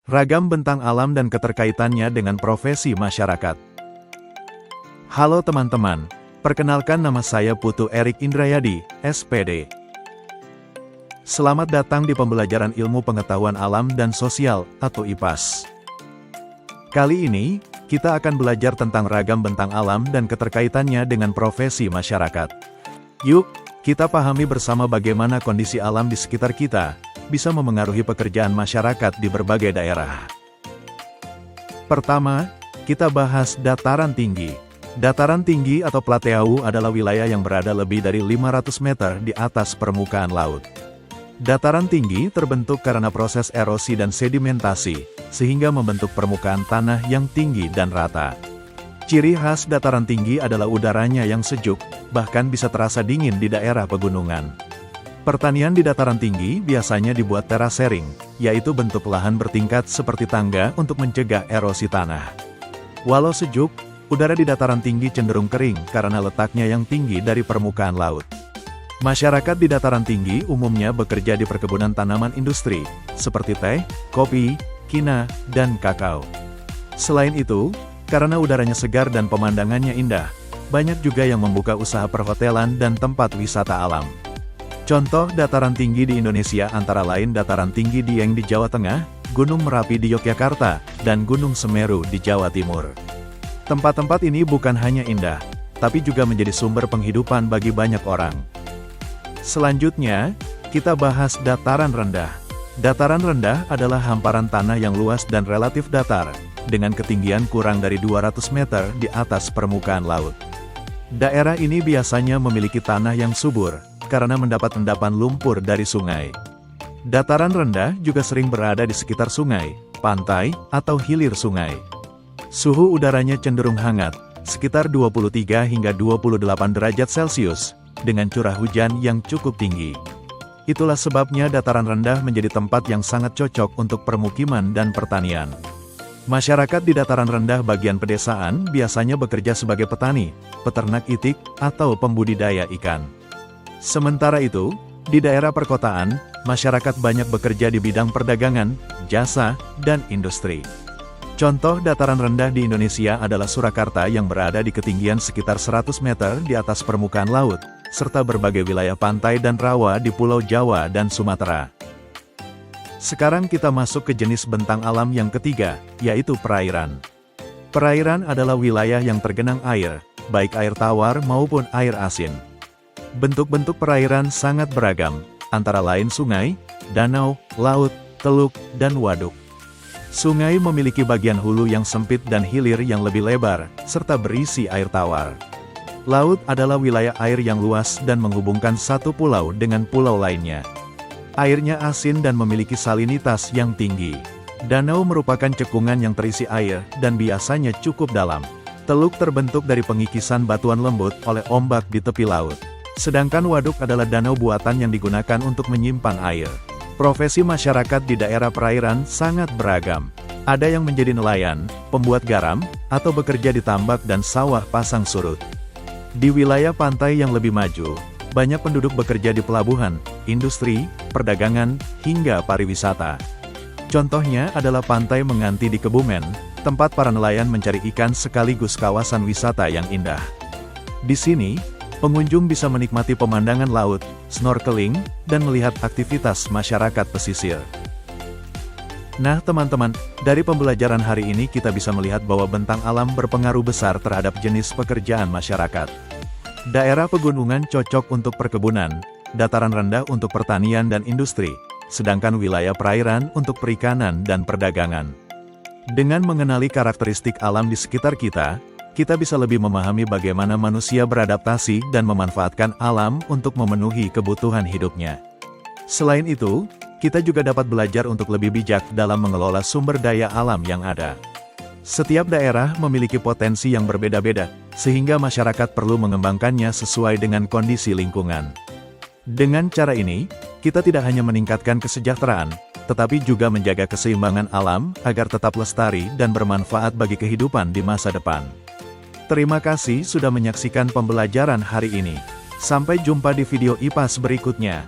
Ragam bentang alam dan keterkaitannya dengan profesi masyarakat. Halo teman-teman, perkenalkan nama saya Putu Erik Indrayadi, SPD. Selamat datang di pembelajaran Ilmu Pengetahuan Alam dan Sosial, atau IPAS. Kali ini, kita akan belajar tentang ragam bentang alam dan keterkaitannya dengan profesi masyarakat. Yuk, kita pahami bersama bagaimana kondisi alam di sekitar kita bisa memengaruhi pekerjaan masyarakat di berbagai daerah. Pertama, kita bahas dataran tinggi. Dataran tinggi atau plateau adalah wilayah yang berada lebih dari 500 meter di atas permukaan laut. Dataran tinggi terbentuk karena proses erosi dan sedimentasi, sehingga membentuk permukaan tanah yang tinggi dan rata. Ciri khas dataran tinggi adalah udaranya yang sejuk, bahkan bisa terasa dingin di daerah pegunungan. Pertanian di dataran tinggi biasanya dibuat terasering, yaitu bentuk lahan bertingkat seperti tangga untuk mencegah erosi tanah. Walau sejuk, udara di dataran tinggi cenderung kering karena letaknya yang tinggi dari permukaan laut. Masyarakat di dataran tinggi umumnya bekerja di perkebunan tanaman industri, seperti teh, kopi, kina, dan kakao. Selain itu, karena udaranya segar dan pemandangannya indah, banyak juga yang membuka usaha perhotelan dan tempat wisata alam. Contoh dataran tinggi di Indonesia antara lain dataran tinggi Dieng di Jawa Tengah, Gunung Merapi di Yogyakarta, dan Gunung Semeru di Jawa Timur. Tempat-tempat ini bukan hanya indah, tapi juga menjadi sumber penghidupan bagi banyak orang. Selanjutnya, kita bahas dataran rendah. Dataran rendah adalah hamparan tanah yang luas dan relatif datar, dengan ketinggian kurang dari 200 meter di atas permukaan laut. Daerah ini biasanya memiliki tanah yang subur, karena mendapat endapan lumpur dari sungai. Dataran rendah juga sering berada di sekitar sungai, pantai, atau hilir sungai. Suhu udaranya cenderung hangat, sekitar 23 hingga 28 derajat Celcius, dengan curah hujan yang cukup tinggi. Itulah sebabnya dataran rendah menjadi tempat yang sangat cocok untuk permukiman dan pertanian. Masyarakat di dataran rendah bagian pedesaan biasanya bekerja sebagai petani, peternak itik, atau pembudidaya ikan. Sementara itu, di daerah perkotaan, masyarakat banyak bekerja di bidang perdagangan, jasa, dan industri. Contoh dataran rendah di Indonesia adalah Surakarta yang berada di ketinggian sekitar 100 meter di atas permukaan laut, serta berbagai wilayah pantai dan rawa di Pulau Jawa dan Sumatera. Sekarang kita masuk ke jenis bentang alam yang ketiga, yaitu perairan. Perairan adalah wilayah yang tergenang air, baik air tawar maupun air asin. Bentuk-bentuk perairan sangat beragam, antara lain sungai, danau, laut, teluk, dan waduk. Sungai memiliki bagian hulu yang sempit dan hilir yang lebih lebar, serta berisi air tawar. Laut adalah wilayah air yang luas dan menghubungkan satu pulau dengan pulau lainnya. Airnya asin dan memiliki salinitas yang tinggi. Danau merupakan cekungan yang terisi air dan biasanya cukup dalam. Teluk terbentuk dari pengikisan batuan lembut oleh ombak di tepi laut. Sedangkan waduk adalah danau buatan yang digunakan untuk menyimpan air. Profesi masyarakat di daerah perairan sangat beragam. Ada yang menjadi nelayan, pembuat garam, atau bekerja di tambak dan sawah pasang surut. Di wilayah pantai yang lebih maju, banyak penduduk bekerja di pelabuhan, industri, perdagangan, hingga pariwisata. Contohnya adalah Pantai Menganti di Kebumen, tempat para nelayan mencari ikan sekaligus kawasan wisata yang indah. Di sini, pengunjung bisa menikmati pemandangan laut, snorkeling, dan melihat aktivitas masyarakat pesisir. Nah teman-teman, dari pembelajaran hari ini kita bisa melihat bahwa bentang alam berpengaruh besar terhadap jenis pekerjaan masyarakat. Daerah pegunungan cocok untuk perkebunan, dataran rendah untuk pertanian dan industri, sedangkan wilayah perairan untuk perikanan dan perdagangan. Dengan mengenali karakteristik alam di sekitar kita bisa lebih memahami bagaimana manusia beradaptasi dan memanfaatkan alam untuk memenuhi kebutuhan hidupnya. Selain itu, kita juga dapat belajar untuk lebih bijak dalam mengelola sumber daya alam yang ada. Setiap daerah memiliki potensi yang berbeda-beda, sehingga masyarakat perlu mengembangkannya sesuai dengan kondisi lingkungan. Dengan cara ini, kita tidak hanya meningkatkan kesejahteraan, tetapi juga menjaga keseimbangan alam agar tetap lestari dan bermanfaat bagi kehidupan di masa depan. Terima kasih sudah menyaksikan pembelajaran hari ini. Sampai jumpa di video IPAS berikutnya.